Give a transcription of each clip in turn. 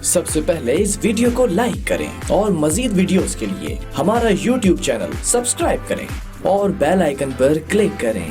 सबसे पहले इस वीडियो को लाइक करें और मजीद वीडियोस के लिए हमारा YouTube चैनल सब्सक्राइब करें और बेल आइकन पर क्लिक करें।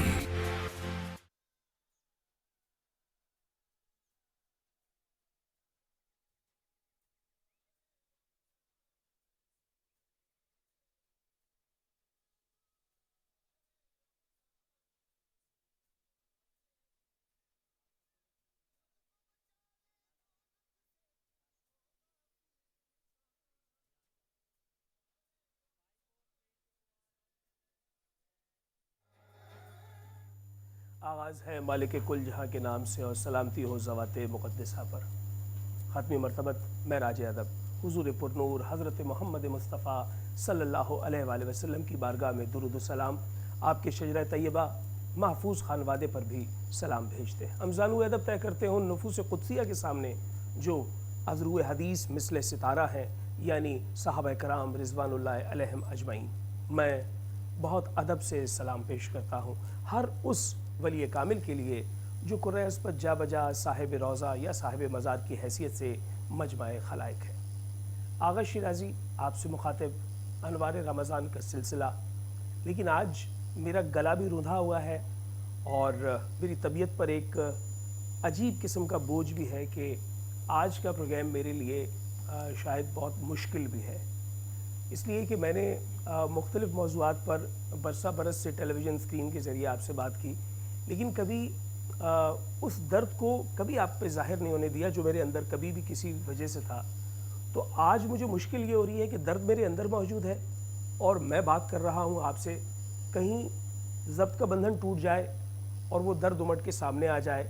आगाज़ है मालिक कुल जहाँ के नाम से और सलामती हो ज़वाते मुक़द्दसा पर। ख़त्मी मरतबत महराज अदब हुज़ूर पुरनूर हज़रत मोहम्मद मुस्तफ़ा सल्लल्लाहु अलैहि वसल्लम की बारगाह में दुरूद व सलाम, आपके शजरा तैयबा महफूज खानवादे पर भी सलाम भेजते हैं। अमज़ान अदब तय करते हैं उन नफूस क़ुदसिया के सामने जो अज़रू हदीस मिसल सितारा हैं, यानी सहाबा कराम रिज़वानुल्लाह अलैहिम अजमईन। मैं बहुत अदब से सलाम पेश करता हूँ हर उस वली कामिल के लिए जो कुर्रहस्पत जा बजा साहिब रोज़ा या साहिब मज़ार की हैसियत से मजमाए खलाइक है। आगा शिराजी आपसे मुखातिब अनवार रमज़ान का सिलसिला। लेकिन आज मेरा गला भी रुंधा हुआ है और मेरी तबीयत पर एक अजीब किस्म का बोझ भी है कि आज का प्रोग्राम मेरे लिए शायद बहुत मुश्किल भी है, इसलिए कि मैंने मुख्तलिफ़ मौज़ूआत पर बरसा बरस से टेलीविज़न स्क्रीन के ज़रिए आपसे बात की, लेकिन कभी उस दर्द को कभी आप पे ज़ाहिर नहीं होने दिया जो मेरे अंदर कभी भी किसी वजह से था। तो आज मुझे मुश्किल ये हो रही है कि दर्द मेरे अंदर मौजूद है और मैं बात कर रहा हूँ आपसे, कहीं ज़ब्त का बंधन टूट जाए और वो दर्द उमड़ के सामने आ जाए।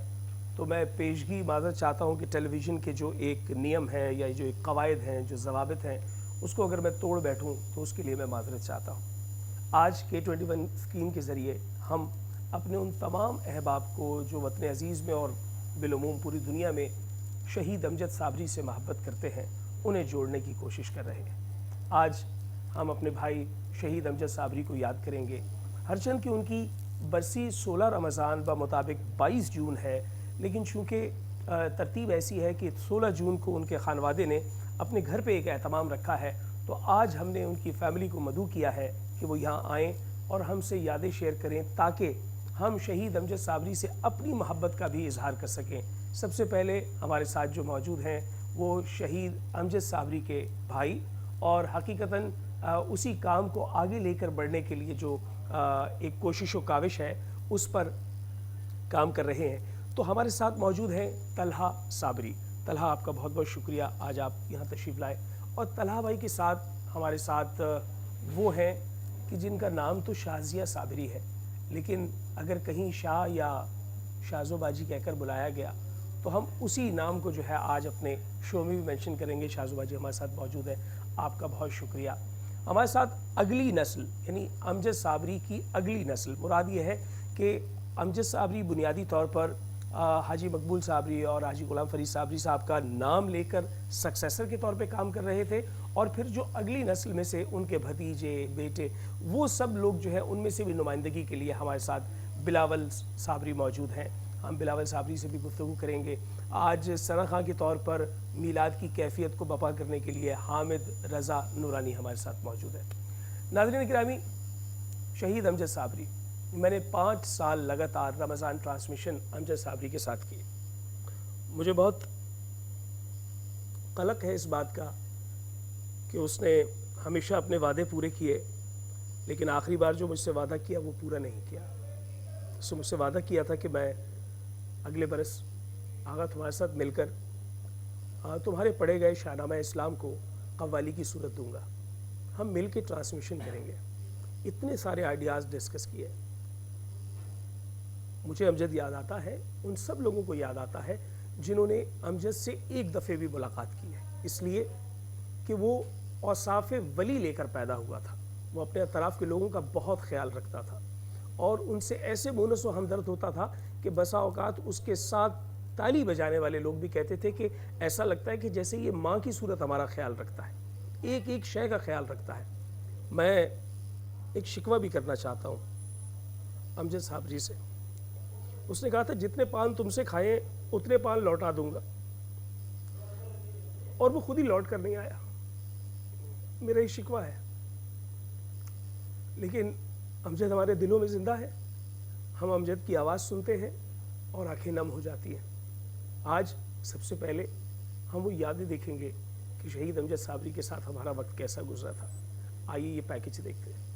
तो मैं पेशगी माज़रत चाहता हूँ कि टेलीविज़न के जो एक नियम है या जो एक कवायद हैं, जो ज़वाबित हैं, उसको अगर मैं तोड़ बैठूँ तो उसके लिए मैं माज़रत चाहता हूँ। आज K21 स्क्रीन के ज़रिए हम अपने उन तमाम अहबाब को जो वतन अज़ीज़ में और बिलुमूम पूरी दुनिया में शहीद अमजद साबरी से मोहब्बत करते हैं, उन्हें जोड़ने की कोशिश कर रहे हैं। आज हम अपने भाई शहीद अमजद साबरी को याद करेंगे, हरचंद कि उनकी बरसी 16 रमज़ान ब मुताबिक 22 जून है, लेकिन चूँकि तरतीब ऐसी है कि 16 जून को उनके खानवादे ने अपने घर पे एक एहतमाम रखा है, तो आज हमने उनकी फ़ैमिली को मदऊ किया है कि वो यहाँ आएँ और हमसे यादें शेयर करें ताकि हम शहीद अमजद साबरी से अपनी मोहब्बत का भी इजहार कर सकें। सबसे पहले हमारे साथ जो मौजूद हैं वो शहीद अमजद साबरी के भाई और हकीकतन उसी काम को आगे लेकर बढ़ने के लिए जो एक कोशिश व काविश है उस पर काम कर रहे हैं। तो हमारे साथ मौजूद हैं तलहा साबरी। तलहा, आपका बहुत बहुत शुक्रिया आज आप यहाँ तशरीफ़ लाए। और तलहा भाई के साथ हमारे साथ वो हैं कि जिनका नाम तो शाज़िया साबरी है, लेकिन अगर कहीं शाह या शाज़ोबाजी कहकर बुलाया गया तो हम उसी नाम को जो है आज अपने शो में भी मेंशन करेंगे। शाज़ोबाजी हमारे साथ मौजूद है, आपका बहुत शुक्रिया। हमारे साथ अगली नस्ल यानी अमजद साबरी की अगली नस्ल, मुराद ये है कि अमजद साबरी बुनियादी तौर पर हाजी मकबूल साबरी और हाजी गुलाम फरीद साबरी साहब का नाम लेकर सक्सेसर के तौर पे काम कर रहे थे, और फिर जो अगली नस्ल में से उनके भतीजे बेटे वो सब लोग जो है उनमें से भी नुमाइंदगी के लिए हमारे साथ बिलावल साबरी मौजूद हैं। हम बिलावल साबरी से भी गुफ्तगू करेंगे। आज सना खां के तौर पर मीलाद की कैफियत को बपा करने के लिए हामिद रज़ा नूरानी हमारे साथ मौजूद है। नाज़रीन गिरामी, शहीद अमजद साबरी, मैंने 5 साल लगातार रमज़ान ट्रांसमिशन अमजद साबरी के साथ की। मुझे बहुत कलक है इस बात का कि उसने हमेशा अपने वादे पूरे किए, लेकिन आखिरी बार जो मुझसे वादा किया वो पूरा नहीं किया। उसने मुझसे वादा किया था कि मैं अगले बरस आगा तुम्हारे साथ मिलकर तुम्हारे पढ़े गए शाहनामा इस्लाम को कव्वाली की सूरत दूंगा, हम मिल के ट्रांसमिशन करेंगे। इतने सारे आइडियाज़ डिस्कस किए। मुझे अमजद याद आता है, उन सब लोगों को याद आता है जिन्होंने अमजद से एक दफ़े भी मुलाकात की है, इसलिए कि वो औसाफ़ वली लेकर पैदा हुआ था। वो अपने अतराफ़ के लोगों का बहुत ख्याल रखता था और उनसे ऐसे मुनस व हमदर्द होता था कि बसा औकात उसके साथ ताली बजाने वाले लोग भी कहते थे कि ऐसा लगता है कि जैसे ये माँ की सूरत हमारा ख्याल रखता है, एक एक शय का ख्याल रखता है। मैं एक शिकवा भी करना चाहता हूँ अमजद साबरी से। उसने कहा था जितने पान तुमसे खाए उतने पान लौटा दूंगा। اور وہ خود ہی لوٹ کر نہیں آیا. میرا یہ شکوہ ہے. لیکن امجد ہمارے دلوں میں زندہ ہے. ہم امجد کی آواز سنتے ہیں اور آنکھیں نم ہو جاتی ہیں. آج سب سے پہلے ہم وہ یادیں دیکھیں گے کہ شہید امجد صابری کے ساتھ ہمارا وقت کیسا گزرا تھا. آئیے یہ پیکج دیکھتے ہیں.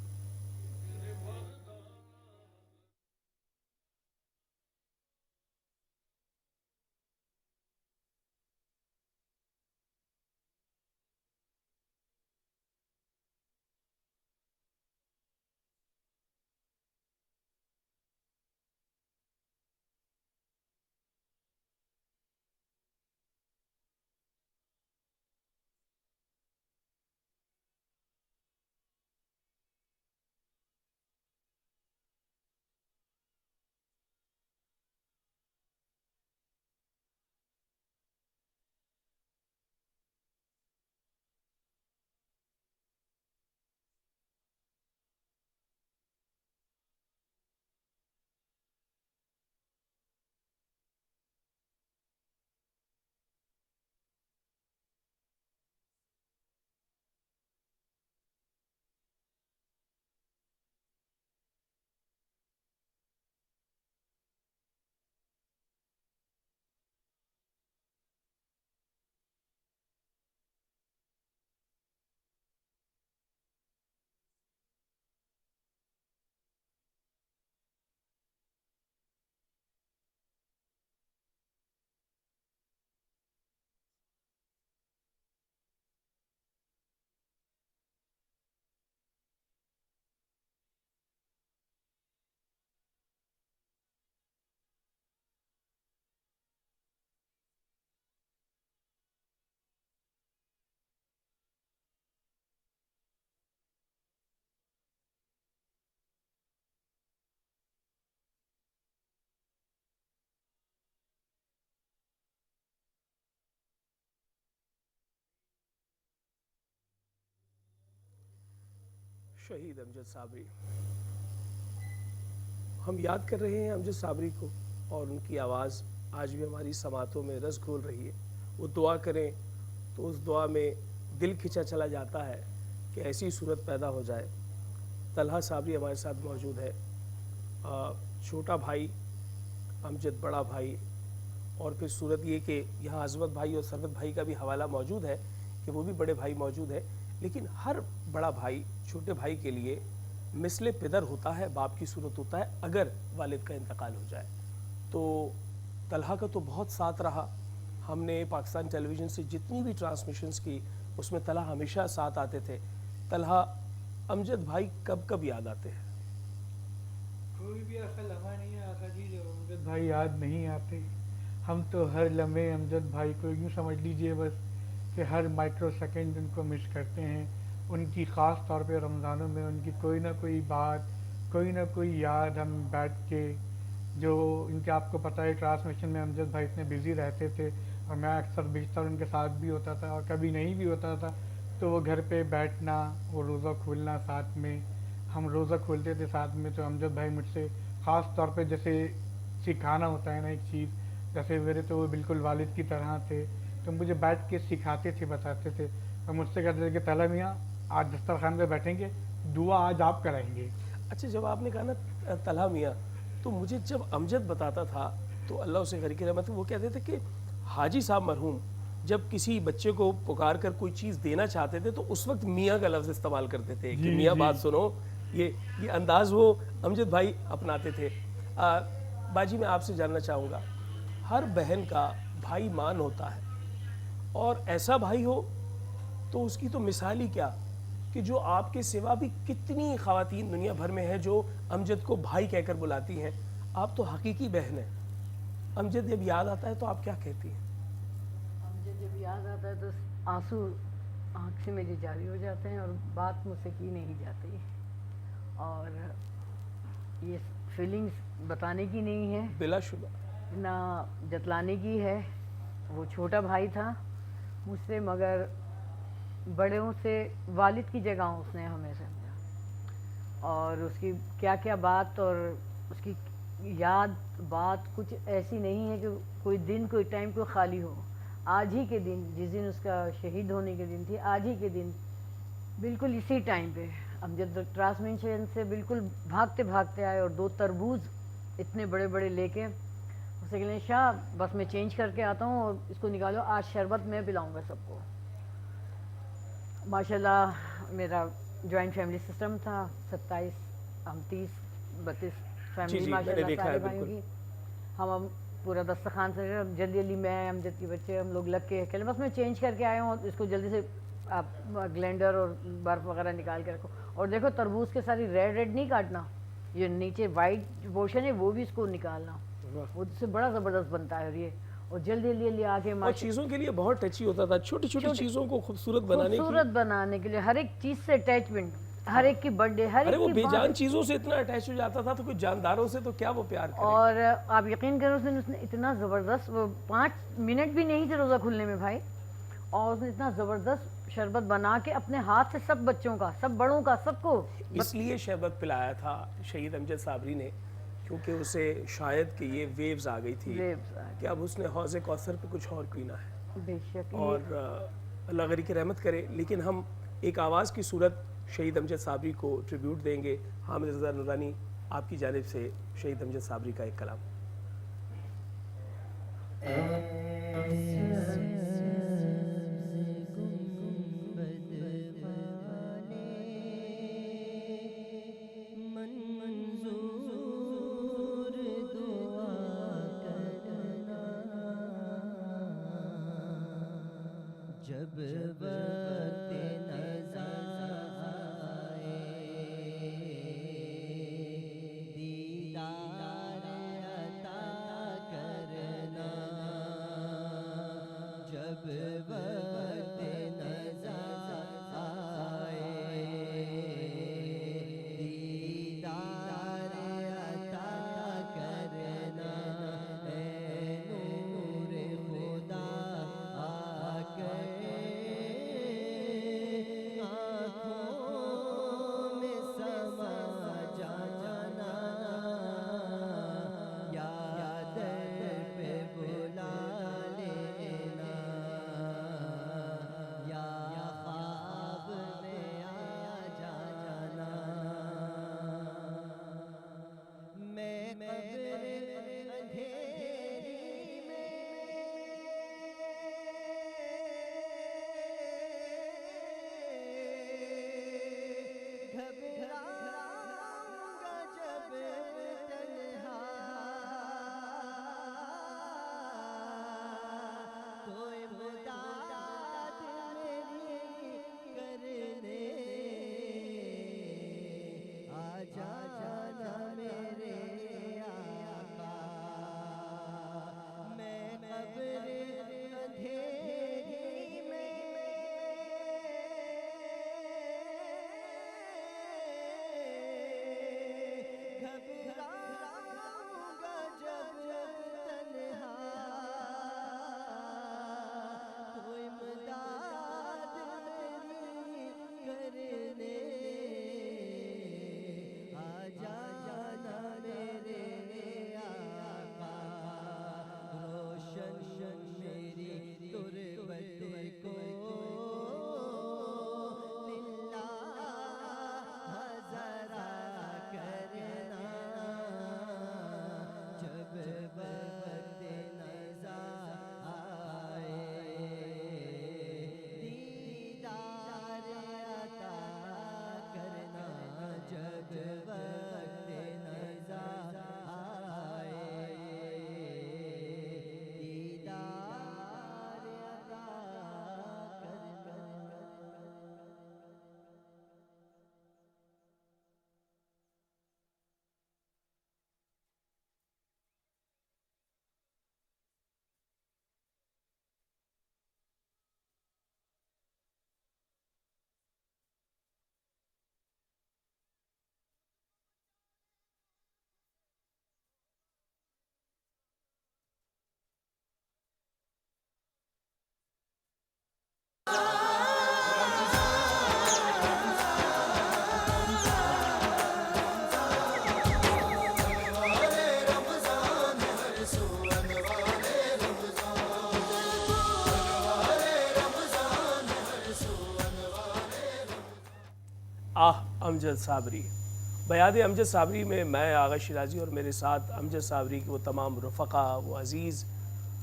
شہید امجد صابری. ہم یاد کر رہے ہیں امجد صابری کو اور ان کی آواز آج بھی ہماری سماعتوں میں رس گھول رہی ہے. وہ دعا کریں تو اس دعا میں دل کھنچا چلا جاتا ہے کہ ایسی صورت پیدا ہو جائے. طلحہ صابری ہمارے ساتھ موجود ہے. چھوٹا بھائی امجد بڑا بھائی. اور پھر صورت یہ کہ یہاں عظمت بھائی اور ثروت بھائی کا بھی حوالہ موجود ہے کہ وہ بھی بڑے بھائی موجود ہے. لیکن ہر بڑا بھائی چھوٹے بھائی کے لیے مثل پدر ہوتا ہے, باپ کی صورت ہوتا ہے اگر والد کا انتقال ہو جائے. تو طلحہ کا تو بہت ساتھ رہا. ہم نے پاکستان ٹیلی ویژن سے جتنی بھی ٹرانسمیشنز کی اس میں طلحہ ہمیشہ ساتھ آتے تھے. طلحہ, امجد بھائی کب کب یاد آتے ہیں؟ کوئی بھی ایسا لمحہ نہیں آتا جی جب امجد بھائی یاد نہیں آتے. ہم تو ہر لمحے امجد بھائی کو یوں سمجھ لیجئے بس کہ ہر مائکرو سیکنڈ ان کو مس کرتے ہیں. ان کی خاص طور پہ رمضانوں میں ان کی کوئی نہ کوئی بات, کوئی نہ کوئی یاد ہم بیٹھ کے, جو ان کے آپ کو پتہ ہے ٹرانسمیشن میں امجد بھائی اتنے بزی رہتے تھے اور میں اکثر بیشتر ان کے ساتھ بھی ہوتا تھا, اور کبھی نہیں بھی ہوتا تھا تو وہ گھر پہ بیٹھنا, وہ روزہ کھولنا ساتھ میں, ہم روزہ کھولتے تھے ساتھ میں. تو امجد بھائی مجھ سے خاص طور پہ جیسے سکھانا ہوتا ہے نا ایک چیز, جیسے میرے تو وہ بالکل والد کی طرح تھے, تو مجھے بیٹھ کے سکھاتے تھے, بتاتے تھے, اور مجھ سے کہتے تھے کہ طلحہ میاں آج دسترخوان پہ بیٹھیں گے, دعا آج آپ کرائیں گے. اچھا, جب آپ نے کہا نا طلحہ میاں, تو مجھے جب امجد بتاتا تھا تو اللہ اسے گھر کی رحمت, وہ کہتے تھے کہ حاجی صاحب مرحوم جب کسی بچے کو پکار کر کوئی چیز دینا چاہتے تھے تو اس وقت میاں کا لفظ استعمال کرتے تھے کہ میاں بات سنو. یہ انداز وہ امجد بھائی اپناتے تھے. باجی, میں آپ سے جاننا چاہوں گا, ہر بہن کا بھائی مان ہوتا ہے, اور ایسا بھائی ہو تو اس کی تو مثال ہی کیا کہ جو آپ کے سوا بھی کتنی خواتین دنیا بھر میں ہیں جو امجد کو بھائی کہہ کر بلاتی ہیں. آپ تو حقیقی بہن ہیں. امجد جب یاد آتا ہے تو آپ کیا کہتی ہیں؟ امجد جب یاد آتا ہے تو آنسو آنکھ سے میری جاری ہو جاتے ہیں اور بات مجھ سے کی نہیں جاتی, اور یہ فیلنگز بتانے کی نہیں ہے, بلا شبہ نہ جتلانے کی ہے. وہ چھوٹا بھائی تھا مجھ سے, مگر بڑوں سے والد کی جگہ اس نے ہمیں سمجھا, اور اس کی کیا کیا بات اور اس کی یاد بات کچھ ایسی نہیں ہے کہ کوئی دن کوئی ٹائم کوئی خالی ہو. آج ہی کے دن، جس دن اس کا شہید ہونے کے دن تھی، آج ہی کے دن بالکل اسی ٹائم پہ ہم جب ٹرانسمیشن سے بالکل بھاگتے بھاگتے آئے اور 2 تربوز اتنے بڑے بڑے لے کے اسے کہ شاہ بس میں چینج کر کے آتا ہوں اور اس کو نکالو، آج شربت میں پلاؤں گا سب کو. ماشاءاللہ میرا جوائنٹ فیملی سسٹم تھا، 27 ہم 30-32 فیملی ماشاء اللہ سارے بھائیوں کی. ہم پورا دسترخوان سے جلدی جلدی میں امجد کے بچے ہم لوگ لگ کے کہلے بس میں چینج کر کے آیا ہوں، اس کو جلدی سے آپ گلینڈر اور برف وغیرہ نکال کے رکھو. اور دیکھو تربوز کے ساری ریڈ نہیں کاٹنا، یہ نیچے وائٹ پورشن ہے وہ بھی اس کو نکالنا، وہ اس سے بڑا زبردست بنتا ہے. اور یہ اور جلدی جلدی آ کے اور چیزوں کے لیے بہت ٹچی ہوتا تھا، چھوٹی چھوٹی چیزوں کو خوبصورت بنانے کے لیے ہر ایک چیز سے اٹیچمنٹ، ہر ایک کی برتھ ڈے، ہر ایک وہ کی بے جان چیزوں سے اتنا اٹیچ ہو جاتا تھا تو کوئی جانداروں سے تو کیا وہ پیار کرے. اور آپ یقین کرو اس نے اتنا زبردست، وہ 5 منٹ بھی نہیں تھے روزہ کھلنے میں بھائی، اور اس نے اتنا زبردست شربت بنا کے اپنے ہاتھ سے سب بچوں کا، سب بڑوں کا، سب کو. اس لیے شربت پلایا تھا شہید امجد صابری نے کیونکہ اسے شاید کہ یہ ویوز آ گئی تھی کہ اب اس نے حوض کوثر پہ کچھ اور پینا ہے. بے شک. اور اللہ غری کی رحمت کرے. لیکن ہم ایک آواز کی صورت شہید امجد صابری کو ٹریبیوٹ دیں گے. حامد رضا نورانی آپ کی جانب سے شہید امجد صابری کا ایک کلام. جب وقت نظر آئے دیدار عطا کرنا، جب وقت نظر آئے دیدار عطا کرنا، اے نور خدا آ کر آجا आह अमजद साबरी। बयाद अमजद साबरी में मैं आगा शिराजी और मेरे साथ अमजद साबरी के वो तमाम रफ़क़ा, वो अज़ीज़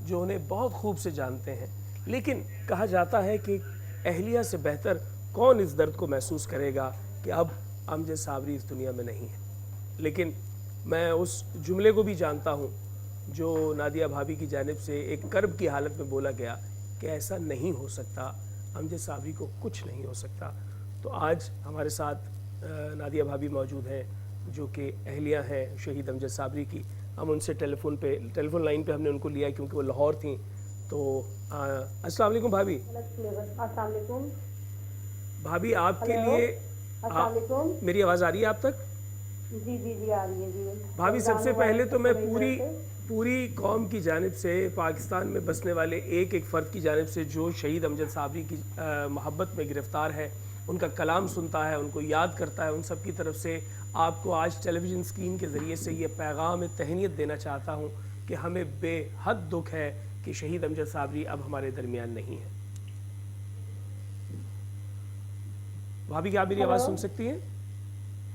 जो उन्हें बहुत खूब से जानते हैं। लेकिन कहा जाता है कि अहलिया से बेहतर कौन इस दर्द को महसूस करेगा कि अब अमजद साबरी इस दुनिया में नहीं है। लेकिन मैं उस जुमले को भी जानता हूँ जो नादिया भाभी की जानिब से एक कर्ब की हालत में बोला गया कि ऐसा नहीं हो सकता, अमजद साबरी को कुछ नहीं हो सकता। तो आज हमारे साथ नादिया भाभी मौजूद हैं जो कि अहलिया हैं शहीद अमजद साबरी की। हम उनसे टेलीफोन लाइन पे हमने उनको लिया क्योंकि वो लाहौर थी। तो अस्सलाम वालेकुम भाभी। अस्सलाम वालेकुम भाभी आपके हेलो। लिए अस्सलाम वालेकुम। मेरी आवाज़ आ रही है आप तक? जी जी जी आ रही है जी। भाभी सबसे रमज़ान पहले तो मैं मुबारक से। पूरी कौम की जानिब से, पाकिस्तान में बसने वाले एक एक फ़र्द की जानिब से जो शहीद अमजद साबरी की मोहब्बत में गिरफ़्तार है, उनका कलाम सुनता है, उनको याद करता है, उन सब की तरफ से आपको आज टेलीविज़न स्क्रीन के ज़रिए से ये पैगाम तहनीत देना चाहता हूँ कि हमें बेहद दुख है कि शहीद अमजद साबरी अब हमारे दरमियान नहीं है। भाभी क्या आप मेरी आवाज़ सुन सकती हैं?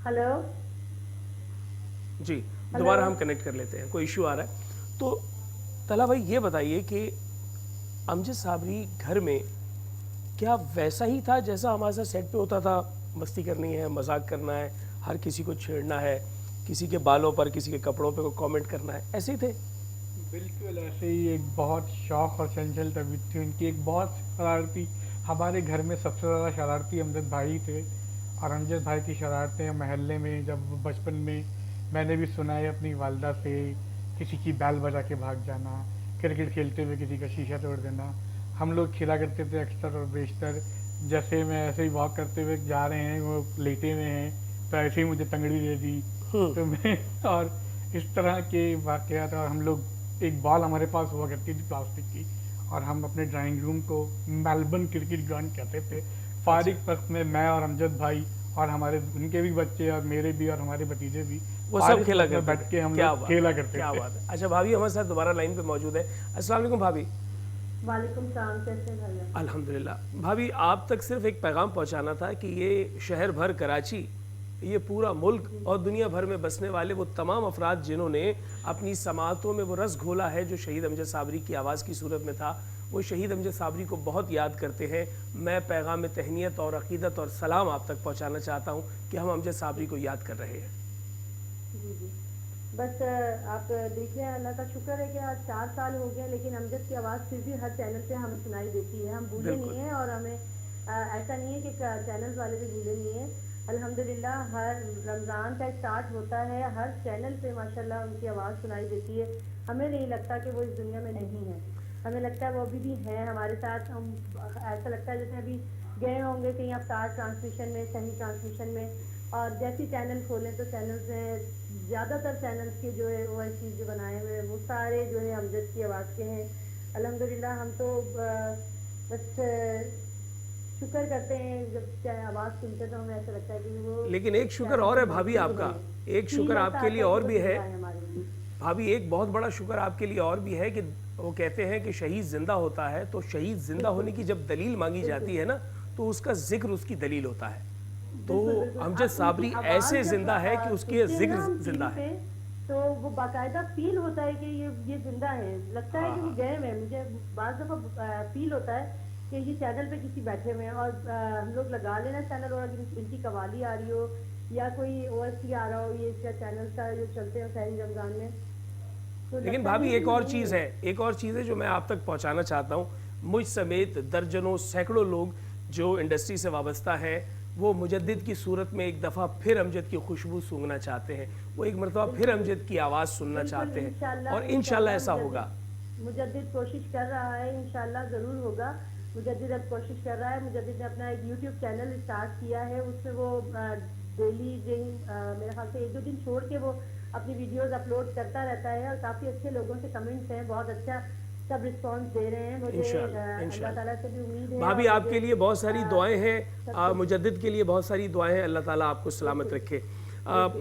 हेलो। जी, दोबारा हम कनेक्ट कर लेते हैं, कोई इशू आ रहा है। तो तला भाई ये बताइए कि अमजद साबरी घर में क्या वैसा ही था जैसा हमारे साथ सेट पे होता था? मस्ती करनी है, मजाक करना है, हर किसी को छेड़ना है, किसी के बालों पर, किसी के कपड़ों पे कोई कमेंट करना है, ऐसे ही थे? बिल्कुल ऐसे ही। एक बहुत शौक और चंचल तबीयत थी उनकी, एक बहुत शरारती। हमारे घर में सबसे ज़्यादा शरारती अमजद भाई थे, और अमजद भाई की शरारतें महल्ले में जब बचपन में मैंने भी सुना है अपनी वालदा से, किसी की बैल बजा के भाग जाना, क्रिकेट खेलते हुए किसी का शीशा तोड़ देना। हम लोग खेला करते थे अक्सर और बेशतर, जैसे मैं ऐसे ही वॉक करते हुए जा रहे हैं, वो लेटे हुए हैं तो ऐसे ही मुझे तंगड़ी दे दी तो मैं, और इस तरह के वाक़यात। और हम लोग एक बॉल हमारे पास हुआ करती थी प्लास्टिक की, और हम अपने ड्राइंग रूम को मेलबर्न क्रिकेट ग्राउंड कहते थे। फारिग वक्त में मैं और अमजद भाई और हमारे उनके भी बच्चे और मेरे भी और हमारे भतीजे भी वो सब खेला करते बैठ के हम लोग खेला करते थे। क्या बात है। अच्छा भाभी हमारे साथ दोबारा लाइन पे मौजूद है। अस्सलाम वालेकुम भाभी। वालेकुम सलाम, कैसे हैं भैया? अल्हम्दुलिल्लाह। भाभी आप तक सिर्फ एक पैगाम पहुंचाना था कि ये शहर भर कराची, ये पूरा मुल्क और दुनिया भर में बसने वाले वो तमाम अफराद जिन्होंने अपनी समातों में वो रस घोला है जो शहीद अमजद साबरी की आवाज़ की सूरत में था, वो शहीद अमजद साबरी को बहुत याद करते हैं। मैं पैगाम तहनीत और अक़ीदत और सलाम आप तक पहुँचाना चाहता हूँ कि हम अमजद साबरी को याद कर रहे हैं। जी जी। बस आप देखिए, अल्लाह का शुक्र है कि आज 4 साल हो गए, लेकिन अमजद की आवाज़ फिर भी हर चैनल पे हमें सुनाई देती है। हम भूले नहीं हैं, और हमें ऐसा नहीं है कि चैनल वाले भी भूले नहीं हैं। अल्हम्दुलिल्लाह हर रमज़ान का स्टार्ट होता है, हर चैनल पे माशाल्लाह उनकी आवाज़ सुनाई देती है। हमें नहीं लगता कि वो इस दुनिया में नहीं है, हमें लगता है वो अभी भी हैं हमारे साथ। हम ऐसा लगता है जैसे अभी गए होंगे कहीं अवतार ट्रांसमिशन में, सही ट्रांसमिशन में, और जैसी चैनल खोलें तो चैनल में ज़्यादातर चैनल्स के जो है वो चीज़ जो बनाए हुए हैं वो सारे जो है अमजद की आवाज़ के हैं। अल्हम्दुलिल्लाह हम तो बस शुक्र करते हैं, जब आवाज़ सुनते तो हमें ऐसा लगता है कि वो। लेकिन एक शुक्र और है भाभी आपका, एक शुक्र आपके लिए और भी है भाभी, एक बहुत बड़ा शुक्र आपके लिए और भी है कि वो कहते हैं कि शहीद जिंदा होता है तो शहीद जिंदा होने की जब दलील मांगी जाती है ना, तो उसका जिक्र उसकी दलील होता है। तो अमजद साबरी ऐसे जिंदा है कि उसके जिक्र जिंदा है, तो वो बाकायदा फील होता है कि ये जिंदा है। लगता है कि वो गए हुए हैं। मुझे बाज़ दफ़ा फील होता है कि ये चैनल पे किसी बैठे हुए हैं, और हम लोग लगा लेना चैनल, और अगर इनकी कवाली आ रही हो या कोई OST आ रहा हो, ये इसका चैनल का जो चलते हैं शहरी रमज़ान में। तो लेकिन भाभी एक और चीज़ है, एक और चीज़ है जो मैं आप तक पहुंचाना चाहता हूँ। मुझ समेत दर्जनों सैकड़ों लोग जो इंडस्ट्री से वाबस्ता हैं, वो मुजद्दिद की सूरत में एक दफ़ा फिर अमजद की खुशबू सूंघना चाहते हैं, वो एक मरतबा फिर अमजद की आवाज़ सुनना चाहते हैं, और इंशाल्लाह ऐसा होगा। मुजद्दिद कोशिश कर रहा है, इंशाल्लाह ज़रूर होगा। मुजद्दिद अब कोशिश कर रहा है। मुजद्दिद ने अपना एक YouTube चैनल स्टार्ट किया है, उसमें वो डेली मेरे ख्याल से 1-2 दिन छोड़ के वो अपनी वीडियोस अपलोड करता रहता है, और काफ़ी अच्छे लोगों से कमेंट्स हैं, बहुत अच्छा सब रिस्पांस दे रहे हैं। मुझे अल्लाह ताला से भी उम्मीद है। भाभी आपके लिए बहुत सारी दुआएं हैं, मुजद्दिद के लिए बहुत सारी दुआएं हैं, अल्लाह ताला आपको सलामत रखे।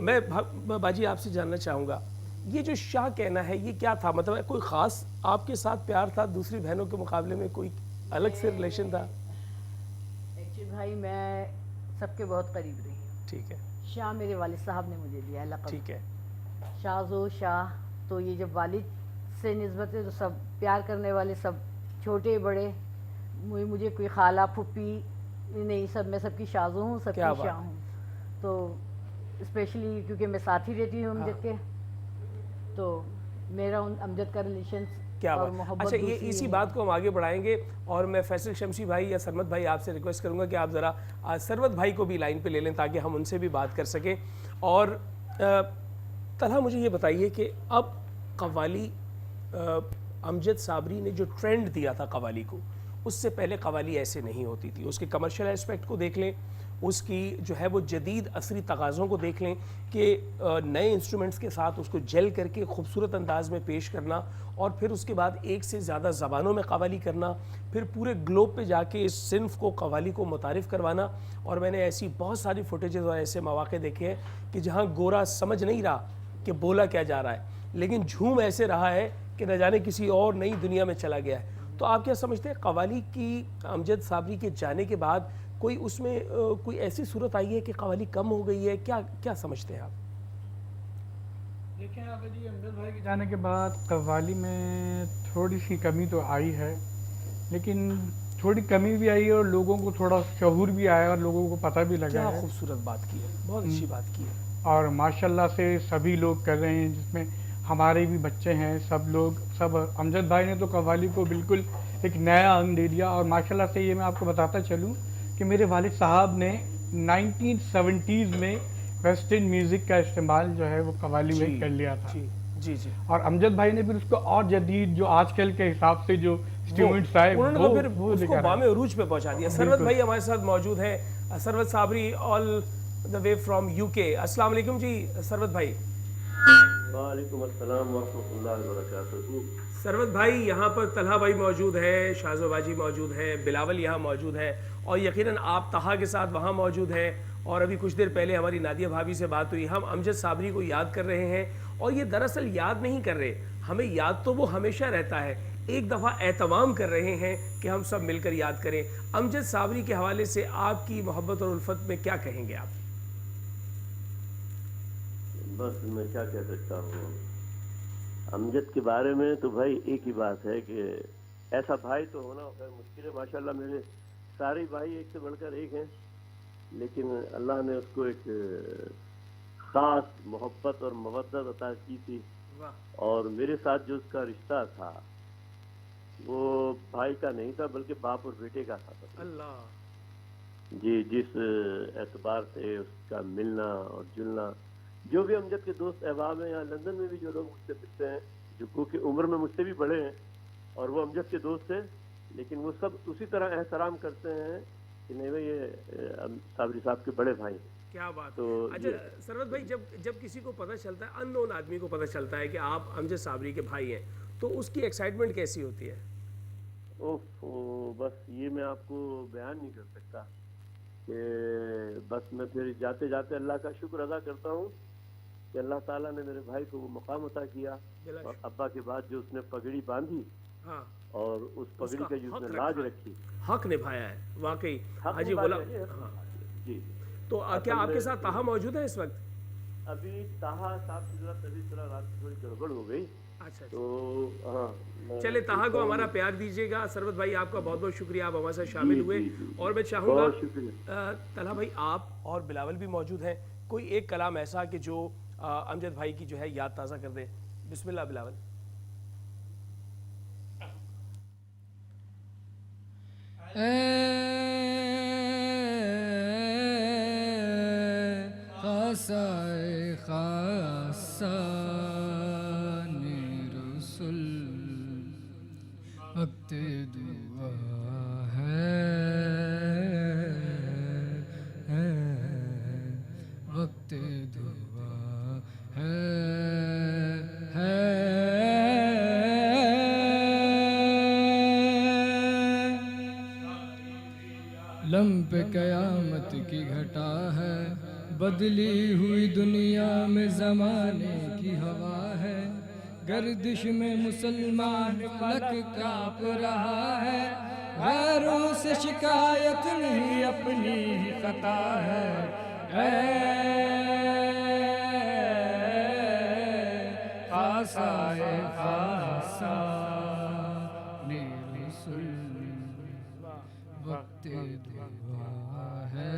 मैं बाजी आपसे जानना चाहूँगा, ये जो शाह कहना है ये क्या था? मतलब कोई ख़ास आपके साथ प्यार था दूसरी बहनों के मुकाबले में, कोई अलग से रिलेशन था? एक्चुअली भाई मैं सबके बहुत करीब रही हूँ, ٹھیک ہے شاہ میرے والد صاحب نے مجھے دیا ہے لقب. ٹھیک ہے. شاہزو شاہ. تو یہ جب والد سے نسبت ہے تو سب پیار کرنے والے سب چھوٹے بڑے, مجھے کوئی خالہ پھپھی نہیں, سب میں سب کی شاہزو ہوں, سب کی شاہ ہوں. تو اسپیشلی کیونکہ میں ساتھ ہی رہتی ہوں امجد کے, تو میرا ان امجد کا ریلیشنس کیا بات. اچھا یہ اسی بات کو ہم آگے بڑھائیں گے, اور میں فیصل شمشی بھائی یا سرمد بھائی آپ سے ریکویسٹ کروں گا کہ آپ ذرا سرمد بھائی کو بھی لائن پہ لے لیں تاکہ ہم ان سے بھی بات کر سکیں. اور طلحہ مجھے یہ بتائیے کہ اب قوالی, امجد صابری نے جو ٹرینڈ دیا تھا قوالی کو, اس سے پہلے قوالی ایسے نہیں ہوتی تھی. اس کے کمرشل اسپیکٹ کو دیکھ لیں, اس کی جو ہے وہ جدید عصری تقاضوں کو دیکھ لیں کہ نئے انسٹرومنٹس کے ساتھ اس کو جل کر کے خوبصورت انداز میں پیش کرنا, اور پھر اس کے بعد ایک سے زیادہ زبانوں میں قوالی کرنا, پھر پورے گلوب پہ جا کے اس صنف کو قوالی کو متعارف کروانا. اور میں نے ایسی بہت ساری فوٹیجز اور ایسے مواقع دیکھے ہیں کہ جہاں گورا سمجھ نہیں رہا کہ بولا کیا جا رہا ہے, لیکن جھوم ایسے رہا ہے کہ نہ جانے کسی اور نئی دنیا میں چلا گیا ہے. تو آپ کیا سمجھتے ہیں قوالی کی امجد صابری کے جانے کے بعد کوئی اس میں کوئی ایسی صورت آئی ہے کہ قوالی کم ہو گئی ہے, کیا سمجھتے ہیں آپ؟ دیکھیں آقا جی, امجد بھائی کے جانے کے بعد قوالی میں تھوڑی سی کمی تو آئی ہے, لیکن تھوڑی کمی بھی آئی ہے اور لوگوں کو تھوڑا شعور بھی آیا اور لوگوں کو پتہ بھی لگا کیا ہے. خوبصورت بات کی ہے, بہت اچھی بات کی ہے. اور ماشاءاللہ سے سبھی لوگ کر رہے ہیں, جس میں ہمارے بھی بچے ہیں, سب لوگ, سب. امجد بھائی نے تو قوالی کو بالکل ایک نیا انگ دے دیا. اور ماشاءاللہ سے یہ میں آپ کو بتاتا چلوں کہ میرے والد صاحب نے 1970s میں ویسٹرن میوزک کا استعمال جو ہے وہ قوالی میں کر لیا تھا. جی جی. اور امجد بھائی نے پھر اس کو اور جدید جو آج کل کے حساب سے جو انسٹرومنٹس آئے انہوں نے تو پھر اس کو بام عروج پہ پہنچا دیا. سرود بھائی ہمارے ساتھ موجود ہیں, سرود صابری آل دا وے فرام UK. السلام علیکم جی سرود بھائی. وعلیکم السلام ورحمۃ اللہ وبرکاتہ. سرود بھائی یہاں پر طلحہ بھائی موجود ہے, شاہزو باجی موجود ہے, بلاول یہاں موجود ہے, اور یقیناً آپ طہا کے ساتھ وہاں موجود ہیں. اور ابھی کچھ دیر پہلے ہماری نادیہ بھابھی سے بات ہوئی, ہم امجد صابری کو یاد کر رہے ہیں. اور یہ دراصل یاد نہیں کر رہے, ہمیں یاد تو وہ ہمیشہ رہتا ہے, ایک دفعہ اہتمام کر رہے ہیں کہ ہم سب مل کر یاد کریں. امجد صابری کے حوالے سے آپ کی محبت اور الفت میں کیا کہیں گے آپ؟ بس میں کیا کہہ سکتا ہوں امجد کے بارے میں, تو بھائی ایک ہی بات ہے کہ ایسا بھائی تو ہونا مشکل ہے. ماشاءاللہ میرے سارے بھائی ایک سے بڑھ کر ایک ہیں, لیکن اللہ نے اس کو ایک خاص محبت اور مودت عطا کی تھی. اور میرے ساتھ جو اس کا رشتہ تھا وہ بھائی کا نہیں تھا بلکہ باپ اور بیٹے کا تھا. اللہ جی, جس اعتبار سے اس کا ملنا اور جلنا, جو بھی امجد کے دوست احباب ہیں, یہاں لندن میں بھی جو لوگ مجھ سے ملتے ہیں جو کہ عمر میں مجھ سے بھی بڑے ہیں اور وہ امجد کے دوست ہیں, لیکن وہ سب اسی طرح احترام کرتے ہیں کہ نہیں بھائی یہ صابری صاحب کے بڑے بھائی ہیں. کیا بات. اچھا سرود بھائی, جب کسی کو پتہ چلتا ہے, ان نون آدمی کو پتہ چلتا ہے کہ آپ امجد صابری کے بھائی ہیں, تو اس کی ایکسائٹمنٹ کیسی ہوتی ہے؟ بس یہ میں آپ کو بیان نہیں کر سکتا کہ بس میں پھر جاتے جاتے اللہ کا شکر ادا کرتا ہوں کہ اللہ تعالیٰ نے میرے بھائی کو وہ مقام عطا کیا, اور ابا کے بعد جو اس نے پگڑی باندھی اور اس پگڑی کا جو اس نے لاج رکھی, حق نبھایا ہے واقعی. حاجی بولا جی. تو کیا آپ کے ساتھ طہا موجود ہے اس وقت؟ ابھی طہا صاحب کی ذرا طبیعت ذرا رات کی تھوڑی گڑبڑ ہو گئی. اچھا تو ہاں, چلے طہا کو ہمارا پیار دیجیے گا. سرود بھائی آپ کا بہت بہت شکریہ, آپ ہمارے ساتھ شامل ہوئے. اور میں چاہوں گا طلحہ بھائی آپ اور بلاول بھی موجود ہیں, کوئی ایک کلام ایسا کہ جو امجد بھائی کی جو ہے یاد تازہ کر دے. بسم اللہ بلاول. وقت دعا ہے, وقت دعا ہے. لمب قیامت کی گھٹا ہے, بدلی ہوئی دنیا میں زمانے کی ہوا ہے. گردش میں مسلمان فلک کانپ رہا ہے, غیروں سے شکایت نہیں اپنی ہی خطا ہے. خاصائے خاصا رسول وقت دعا ہے.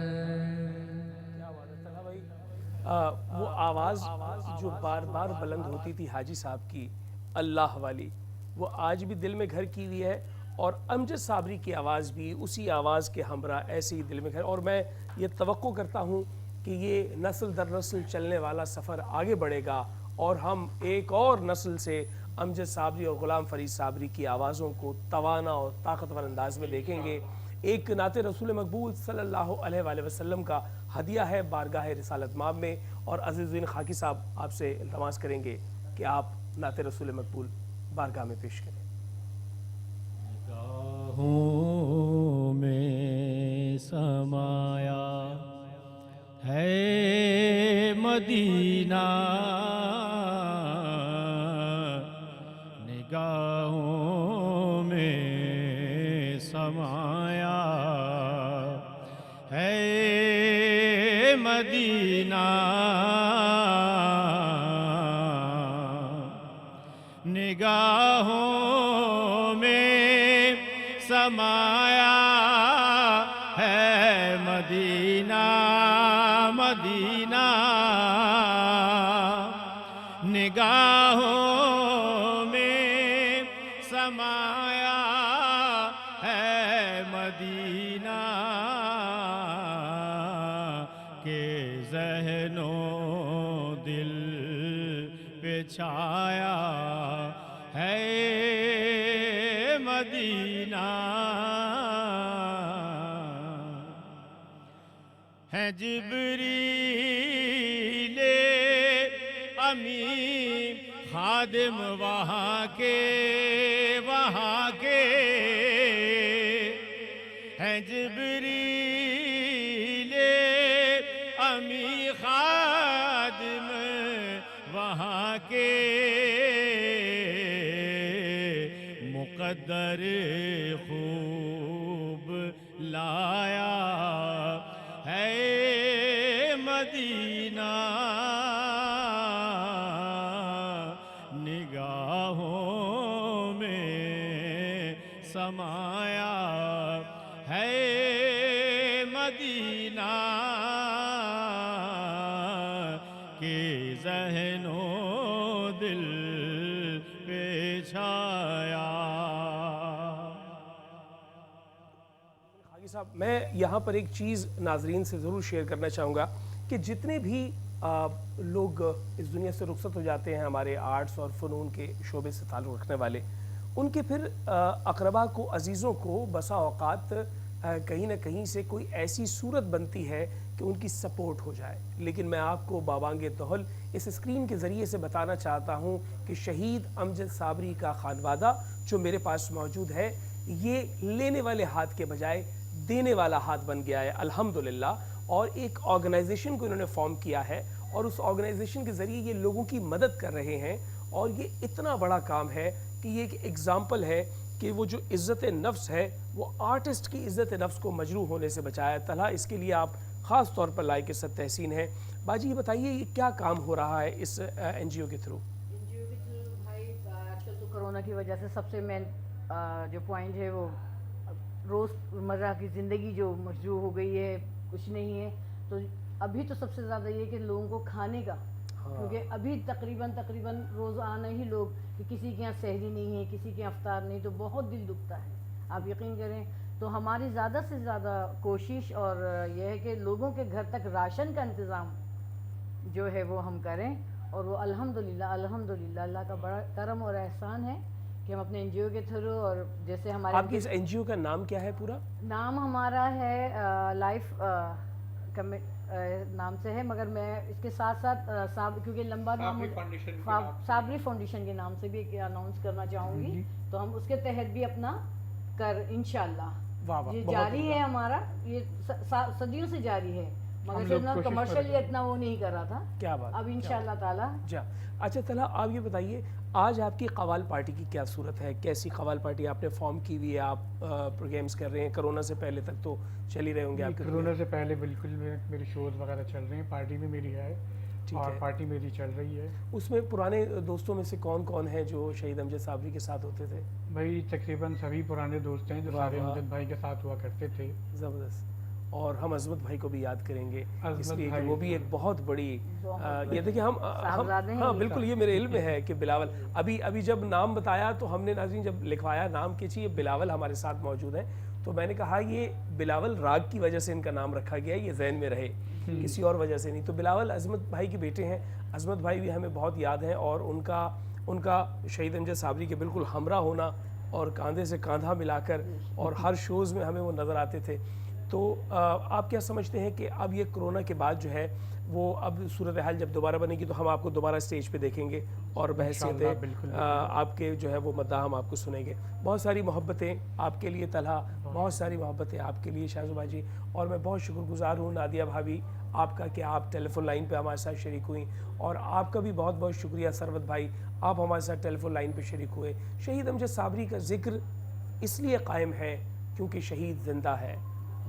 وہ آواز جو بار بار بلند ہوتی تھی حاجی صاحب کی اللہ والی، وہ آج بھی دل میں گھر کی ہوئی ہے، اور امجد صابری کی آواز بھی اسی آواز کے ہمراہ ایسے ہی دل میں گھر. اور میں یہ توقع کرتا ہوں کہ یہ نسل در نسل چلنے والا سفر آگے بڑھے گا، اور ہم ایک اور نسل سے امجد صابری اور غلام فرید صابری کی آوازوں کو توانا اور طاقتور انداز میں دیکھیں گے. ایک نعت رسول مقبول صلی اللہ علیہ وآلہ وسلم کا ہدیہ ہے بارگاہ رسالت مآب میں، اور عزیز الدین خاکی صاحب آپ سے التماس کریں گے کہ آپ نعت رسول مقبول بارگاہ میں پیش کریں. نگاہوں میں سمایا ہے مدینہ، نگاہوں میں سمایا ہے مدینہ، نگاہوں میں سمایا ہے مدینہ، مدینہ نگاہوں میں سمایا ہے مدینہ، کہ ذہن و دل پہ چھایا ہے مدینہ، ہے جبریل امین خادم وہاں کے، وہاں کے ہے جبریل امین خادم وہاں کے، مقدر خوب لایا ہے مدینہ، نگاہوں میں سمایا ہے مدینہ، کہ ذہن و دل پہ چھایا. خاکی صاحب، میں یہاں پر ایک چیز ناظرین سے ضرور شیئر کرنا چاہوں گا کہ جتنے بھی لوگ اس دنیا سے رخصت ہو جاتے ہیں ہمارے آرٹس اور فنون کے شعبے سے تعلق رکھنے والے، ان کے پھر اقربا کو، عزیزوں کو بسا اوقات کہیں نہ کہیں سے کوئی ایسی صورت بنتی ہے کہ ان کی سپورٹ ہو جائے. لیکن میں آپ کو بابانگ دہل اس اسکرین کے ذریعے سے بتانا چاہتا ہوں کہ شہید امجد صابری کا خانوادہ جو میرے پاس موجود ہے، یہ لینے والے ہاتھ کے بجائے دینے والا ہاتھ بن گیا ہے الحمدللہ. اور ایک آرگنائزیشن کو انہوں نے فارم کیا ہے، اور اس آرگنائزیشن کے ذریعے یہ لوگوں کی مدد کر رہے ہیں، اور یہ اتنا بڑا کام ہے کہ یہ ایک ایگزامپل ہے کہ وہ جو عزت نفس ہے وہ آرٹسٹ کی عزت نفس کو مجروح ہونے سے بچایا. طلحہ، اس کے لیے آپ خاص طور پر لائق صد تحسین ہیں. باجی، یہ بتائیے یہ کیا کام ہو رہا ہے اس این جی او کے تھرو؟ این جی او کے تھرو بھائی آج کل تو کرونا کی وجہ سے سب سے مین جو پوائنٹ ہے وہ روز مرہ کی زندگی جو مشروع ہو گئی ہے، کچھ نہیں ہے. تو ابھی تو سب سے زیادہ یہ کہ لوگوں کو کھانے کا، کیونکہ ابھی تقریباً روز آنا ہی لوگ کہ کسی کے یہاں سحری نہیں ہے، کسی کے یہاں افطار نہیں، تو بہت دل دکھتا ہے. آپ یقین کریں تو ہماری زیادہ سے زیادہ کوشش اور یہ ہے کہ لوگوں کے گھر تک راشن کا انتظام جو ہے وہ ہم کریں. اور وہ الحمدللہ اللہ کا بڑا کرم اور احسان ہے کہ ہم اپنے این جی او کے تھرو، اور جیسے ہمارے آپ کے اس این جی او کا نام کیا ہے پورا؟ نام ہمارا ہے لائف نام سے ہے، مگر میں اس کے ساتھ ساتھ کیونکہ لمبا نام صابری فاؤنڈیشن کے نام سے بھی اناؤنس کرنا چاہوں گی، تو ہم اس کے تحت بھی اپنا انشاءاللہ یہ جاری ہے ہمارا، یہ صدیوں سے جاری ہے. मगर हम लोग सिर्फ कोशिश कमर्शियल करेंगे। इतना वो नहीं कर रहा था, क्या बात, अब क्या इंशाल्लाह ताला। जा अच्छा तला, आप ये बताइए आज आपकी कवाल पार्टी की क्या सूरत है? कैसी कवाल पार्टी आपने फॉर्म की हुई है? आप प्रोग्राम्स कर रहे हैं, कोरोना से पहले तक तो चल ही रहे होंगे आपके कोरोना से पहले बिल्कुल मेरे शोज़ वगैरह चल रहे हैं, पार्टी भी मेरी है ठीक और है। पार्टी मेरी चल रही है। उसमें पुराने दोस्तों में से कौन कौन है जो शहीद अमजद साबरी के साथ होते थे? भाई तकरीबन सभी पुराने दोस्त हैं जो वाह, सारे वाह। अमजद भाई के साथ हुआ करते थे। ज़बरदस्त। और हम अज़मत भाई को भी याद करेंगे अज़मत इसलिए कि भाई। वो भी एक बहुत बड़ी ये देखिए हम साहबजादे हैं हाँ ये बिल्कुल, ये मेरे इल्म में है कि बिलावल अभी जब नाम बताया तो हमने नाज़रीन जब लिखवाया नाम के चाहिए बिलावल हमारे साथ मौजूद है, तो मैंने कहा ये बिलावल राग की वजह से इनका नाम रखा गया, ये जहन में रहे, किसी और वजह से नहीं। तो बिलावल अज़मत भाई के बेटे हैं, अज़मत भाई भी हमें बहुत याद हैं और उनका शहीद अमजद साबरी के बिल्कुल हमरा होना और कंधे से कंधा मिलाकर और हर शोज़ में हमें वो नज़र आते थे। तो आप क्या समझते हैं कि अब ये कोरोना के बाद जो है वो अब सूरत हाल जब दोबारा बनेगी तो हम आपको दोबारा स्टेज पे देखेंगे और इंशाअल्लाह, बहसीत बिल्कुल। आपके जो है वो मद्दाह हम आपको सुनेंगे। बहुत सारी मोहब्बतें आपके लिए तलहा, बहुत सारी मोहब्बतें आपके लिए शाहज़ुबा जी, और मैं बहुत शुक्रगुज़ार हूँ नादिया भाभी आपका कि आप टेलीफोन लाइन पे हमारे साथ शरीक हुई, और आपका भी बहुत बहुत शुक्रिया सरवत भाई, आप हमारे साथ टेलीफोन लाइन पे शरीक हुए। शहीद अमजद साबरी का जिक्र इसलिए कायम है क्योंकि शहीद ज़िंदा है।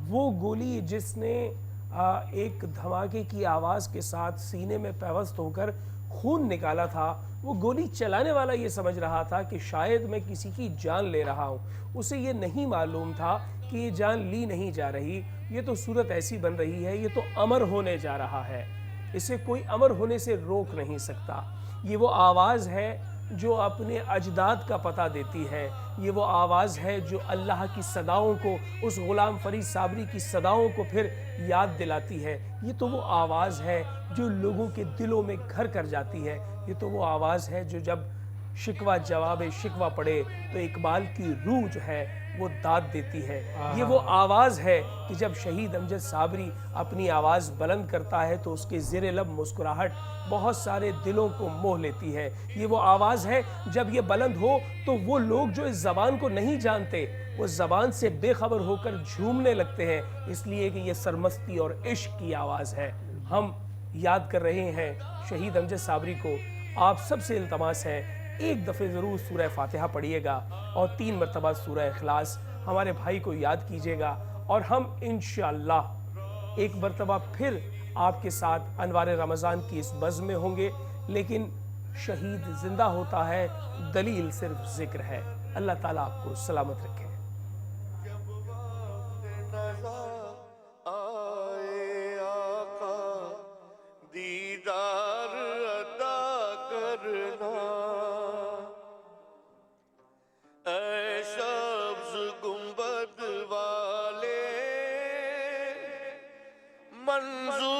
वो गोली जिसने एक धमाके की आवाज़ के साथ सीने में पैवस्त होकर खून निकाला था, वो गोली चलाने वाला ये समझ रहा था कि शायद मैं किसी की जान ले रहा हूँ। उसे ये नहीं मालूम था कि ये जान ली नहीं जा रही, ये तो सूरत ऐसी बन रही है, ये तो अमर होने जा रहा है, इसे कोई अमर होने से रोक नहीं सकता। ये वो आवाज़ है जो अपने अजदाद का पता देती है, ये वो आवाज़ है जो अल्लाह की सदाओं को, उस ग़ुलाम फ़रीद साबरी की सदाओं को फिर याद दिलाती है। ये तो वो आवाज़ है जो लोगों के दिलों में घर कर जाती है। ये तो वो आवाज़ है जो जब शिकवा जवाब शिकवा पड़े तो इकबाल की रूह जो है वो दाद देती है। ये वो आवाज़ है कि जब शहीद अमजद साबरी अपनी आवाज़ बुलंद करता है तो उसके ज़ेरे लब मुस्कुराहट बहुत सारे दिलों को मोह लेती है। ये वो आवाज़ है जब ये बुलंद हो तो वो लोग जो इस ज़बान को नहीं जानते वो ज़बान से बेखबर होकर झूमने लगते हैं, इसलिए कि ये सरमस्ती और इश्क की आवाज़ है। हम याद कर रहे हैं शहीद अमजद साबरी को। आप सबसे इल्तमास है एक दफ़े ज़रूर सूरह फातिहा पढ़िएगा और 3 मरतबा सूरह इखलास हमारे भाई को याद कीजिएगा, और हम इंशाअल्लाह एक मरतबा फिर आपके साथ अनवार रमज़ान की इस बज़्म में होंगे। लेकिन शहीद ज़िंदा होता है, दलील सिर्फ ज़िक्र है। अल्लाह ताला आपको सलामत रखे। मंजूर